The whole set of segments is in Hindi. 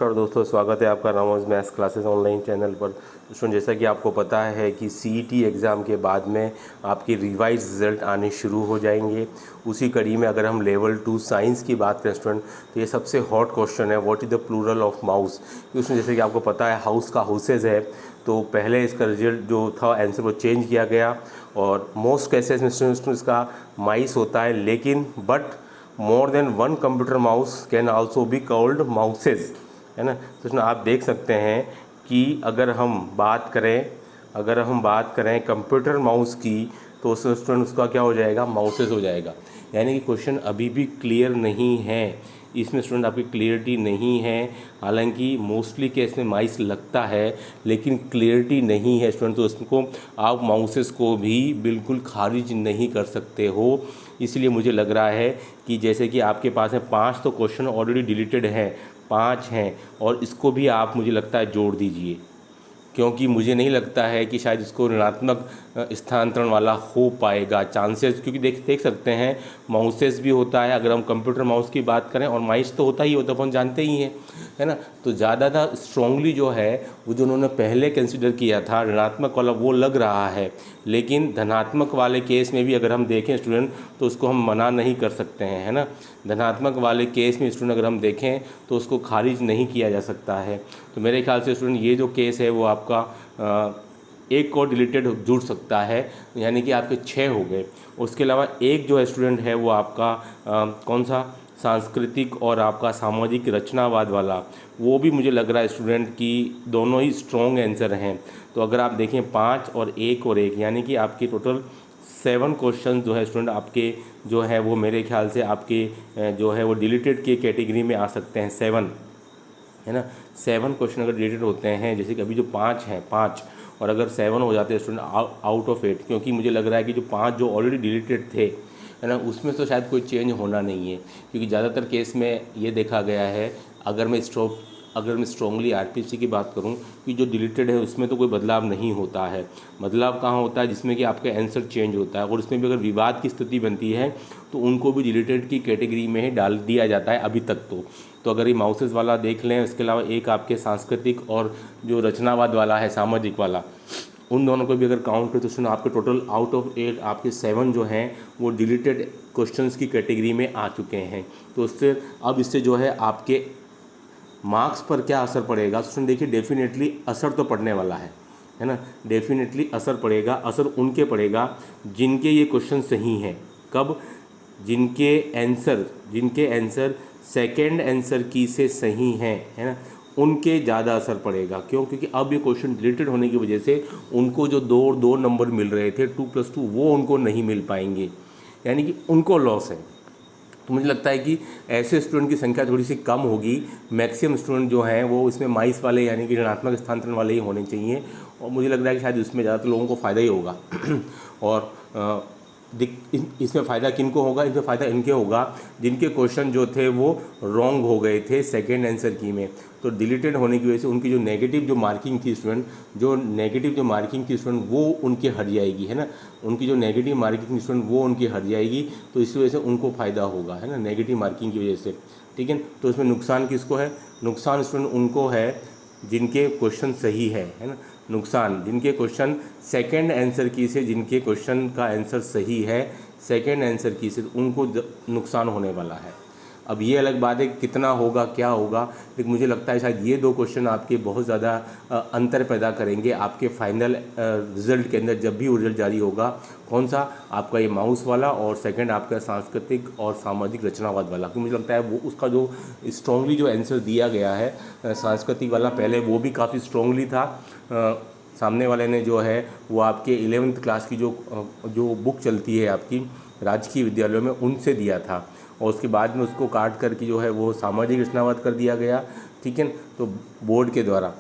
नमस्कार दोस्तों, स्वागत है आपका Ramos maths classes online channel पर। दोस्तों, जैसा कि आपको पता है कि सीईटी एग्ज़ाम के बाद में आपके रिवाइज रिज़ल्ट आने शुरू हो जाएंगे। उसी कड़ी में अगर हम लेवल 2 साइंस की बात करें स्टूडेंट, तो ये सबसे हॉट क्वेश्चन है, what is the plural of mouse. उसमें जैसे कि आपको पता है हाउस का हाउसेज है, तो पहले इसका रिजल्ट जो था आंसर वो चेंज किया गया और मोस्ट केसेस में स्टूडेंट इसका माइस होता है, लेकिन but more than one computer mouse can also be called mouses, है ना। तो इसमें आप देख सकते हैं कि अगर हम बात करें कंप्यूटर माउस की, तो स्टूडेंट उसका क्या हो जाएगा, माउसेज हो जाएगा। यानी कि क्वेश्चन अभी भी क्लियर नहीं है, इसमें स्टूडेंट आपकी क्लियरिटी नहीं है। हालांकि मोस्टली केस में माइस लगता है, लेकिन क्लियरिटी नहीं है स्टूडेंट, तो उसको आप माउसेस को भी बिल्कुल खारिज नहीं कर सकते हो। इसलिए मुझे लग रहा है कि जैसे कि आपके पास है 5 तो क्वेश्चन ऑलरेडी डिलीटेड हैं, 5 हैं, और इसको भी आप मुझे लगता है जोड़ दीजिए, क्योंकि मुझे नहीं लगता है कि शायद इसको ऋणात्मक स्थानांतरण वाला हो पाएगा चांसेस, क्योंकि देख सकते हैं माउसेस भी होता है अगर हम कंप्यूटर माउस की बात करें, और माइस तो होता ही होता है, अपन जानते ही हैं, है ना। तो ज़्यादा स्ट्रांगली जो है वो जो उन्होंने पहले कंसिडर किया था ऋणात्मक वाला वो लग रहा है, लेकिन धनात्मक वाले केस में भी अगर हम देखें स्टूडेंट, तो उसको हम मना नहीं कर सकते हैं, है ना। धनात्मक वाले केस में स्टूडेंट अगर हम देखें तो उसको खारिज नहीं किया जा सकता है। तो मेरे ख्याल से स्टूडेंट ये जो केस है वो आपका एक और डिलीटेड जुड़ सकता है, यानी कि आपके 6 हो गए। उसके अलावा एक जो स्टूडेंट है वो आपका कौन सा, सांस्कृतिक और आपका सामाजिक रचनावाद वाला, वो भी मुझे लग रहा है स्टूडेंट की दोनों ही स्ट्रॉन्ग आंसर हैं। तो अगर आप देखें 5 और 1 यानी कि आपके टोटल 7 क्वेश्चन जो है स्टूडेंट आपके जो है वो मेरे ख्याल से आपके जो है वो डिलीटेड के कैटेगरी में आ सकते हैं, 7, है ना। 7 क्वेश्चन अगर डिलीटेड होते हैं, जैसे कि अभी जो 5 हैं 5, और अगर 7 हो जाते हैं स्टूडेंट आउट ऑफ 8, क्योंकि मुझे लग रहा है कि जो 5 जो ऑलरेडी डिलीटेड थे, है ना, उसमें तो शायद कोई चेंज होना नहीं है, क्योंकि ज़्यादातर केस में ये देखा गया है। अगर मैं स्ट्रांगली आरपीसी की बात करूं कि जो डिलीटेड है उसमें तो कोई बदलाव नहीं होता है। बदलाव कहाँ होता है, जिसमें कि आपका आंसर चेंज होता है, और उसमें भी अगर विवाद की स्थिति बनती है तो उनको भी डिलीटेड की कैटेगरी में ही डाल दिया जाता है अभी तक। तो अगर ये माउसेस वाला देख लें, इसके अलावा एक आपके सांस्कृतिक और जो रचनावाद वाला है सामाजिक वाला, उन दोनों को भी अगर काउंट करें तो सुनो आपके टोटल आउट ऑफ 8 आपके 7 जो हैं वो डिलीटेड क्वेश्चंस की कैटेगरी में आ चुके हैं। तो इससे जो है आपके मार्क्स पर क्या असर पड़ेगा, तो देखिए डेफिनेटली असर तो पड़ने वाला है ना। डेफिनेटली असर पड़ेगा, असर उनके पड़ेगा जिनके ये क्वेश्चन सही हैं। कब, जिनके आंसर सेकेंड आंसर की से सही हैं, है ना, उनके ज़्यादा असर पड़ेगा। क्यों, क्योंकि अब ये क्वेश्चन डिलीटेड होने की वजह से उनको जो दो नंबर मिल रहे थे 2+2 वो उनको नहीं मिल पाएंगे, यानी कि उनको लॉस है। तो मुझे लगता है कि ऐसे स्टूडेंट की संख्या थोड़ी सी कम होगी। मैक्सिमम स्टूडेंट जो हैं वो इसमें माइस वाले यानी कि ऋणात्मक स्थानांतरण वाले ही होने चाहिए, और मुझे लग रहा है कि शायद इसमें ज़्यादातर लोगों को फ़ायदा ही होगा। और इसमें फ़ायदा किनको होगा, इसमें फ़ायदा इनके होगा जिनके क्वेश्चन जो थे वो रॉन्ग हो गए थे सेकेंड आंसर की में। तो डिलीटेड होने की वजह से उनकी जो नेगेटिव जो मार्किंग थी स्टूडेंट वो उनकी हट जाएगी, है ना। उनकी जो नेगेटिव मार्किंग स्टूडेंट वो उनकी हट जाएगी, तो इस वजह से उनको फ़ायदा होगा, है ना, नेगेटिव मार्किंग की वजह से। ठीक है, तो इसमें नुकसान किसको है, नुकसान स्टूडेंट उनको है जिनके क्वेश्चन सही है ना। नुकसान जिनके क्वेश्चन सेकंड आंसर की से, जिनके क्वेश्चन का आंसर सही है सेकंड आंसर की से, उनको नुकसान होने वाला है। अब ये अलग बात है कितना होगा क्या होगा, लेकिन मुझे लगता है शायद ये 2 क्वेश्चन आपके बहुत ज़्यादा अंतर पैदा करेंगे आपके फाइनल रिजल्ट के अंदर, जब भी रिजल्ट जारी होगा। कौन सा, आपका ये माउस वाला, और सेकंड आपका सांस्कृतिक और सामाजिक रचनावाद वाला। क्योंकि मुझे लगता है वो उसका जो स्ट्रांगली जो आंसर दिया गया है सांस्कृतिक वाला, पहले वो भी काफ़ी स्ट्रांगली था। सामने वाले ने जो है वो आपके 11th क्लास की जो बुक चलती है आपकी राजकीय विद्यालयों में, उनसे दिया था, और उसके बाद में उसको काट करके जो है वो सामाजिक रचनावाद कर दिया गया। ठीक है, तो बोर्ड के द्वारा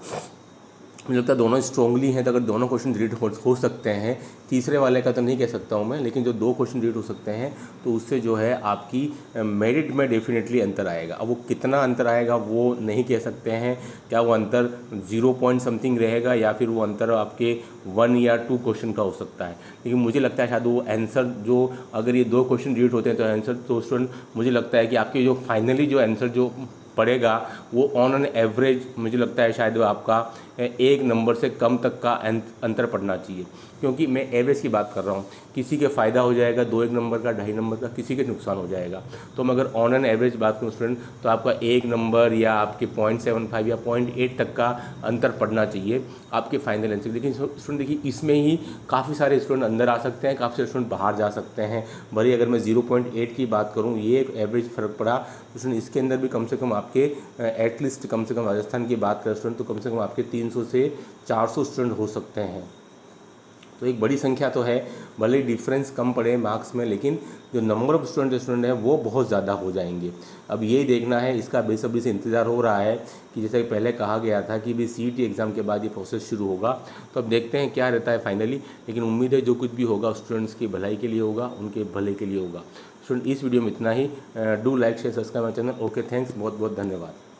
मुझे लगता है दोनों स्ट्रांगली हैं, तो अगर दोनों क्वेश्चन डिलीट हो सकते हैं, तीसरे वाले का तो नहीं कह सकता हूँ मैं, लेकिन जो 2 क्वेश्चन डिलीट हो सकते हैं, तो उससे जो है आपकी मेरिट में डेफिनेटली अंतर आएगा। अब वो कितना अंतर आएगा वो नहीं कह सकते हैं, क्या वो अंतर 0 पॉइंट समथिंग रहेगा या फिर वो अंतर आपके 1 या 2 क्वेश्चन का हो सकता है। लेकिन मुझे लगता है शायद वो आंसर जो, अगर ये 2 क्वेश्चन डिलीट होते हैं तो आंसर तो स्टूडेंट मुझे लगता है कि आपके जो फाइनली जो आंसर जो पड़ेगा वो ऑन एन एवरेज मुझे लगता है शायद वो आपका 1 नंबर से कम तक का अंतर पड़ना चाहिए, क्योंकि मैं एवरेज की बात कर रहा हूँ। किसी के फ़ायदा हो जाएगा 2-1 नंबर का, 2.5 नंबर का, किसी के नुकसान हो जाएगा। तो मैं अगर ऑन एन एवरेज बात करूँ स्टूडेंट, तो आपका 1 नंबर या आपके 0.75 या 0.8 तक का अंतर पड़ना चाहिए आपके फाइनल आंसर। लेकिन स्टूडेंट देखिए, इसमें ही काफ़ी सारे स्टूडेंट अंदर आ सकते हैं, काफ़ी सारे स्टूडेंट बाहर जा सकते हैं। भले अगर मैं 0.8 की बात करूँ, ये एक एवरेज फ़र्क पड़ा, तो स्टूडेंट इसके अंदर भी कम से कम आपके एटलीस्ट कम से कम राजस्थान की बात करें स्टूडेंट, तो कम से कम आपके 300 से 400 स्टूडेंट हो सकते हैं। तो एक बड़ी संख्या तो है, भले ही डिफरेंस कम पड़े मार्क्स में, लेकिन जो नंबर ऑफ स्टूडेंट हैं वो बहुत ज़्यादा हो जाएंगे। अब यही देखना है, इसका बेसब्री से इंतज़ार हो रहा है कि जैसे पहले कहा गया था कि भी सीईटी एग्ज़ाम के बाद ये प्रोसेस शुरू होगा। तो अब देखते हैं क्या रहता है फाइनली, लेकिन उम्मीद है जो कुछ भी होगा स्टूडेंट्स की भलाई के लिए होगा, उनके भले के लिए होगा। स्टूडेंट इस वीडियो में इतना ही। Do like share subscribe my channel. Okay, thanks, बहुत बहुत धन्यवाद।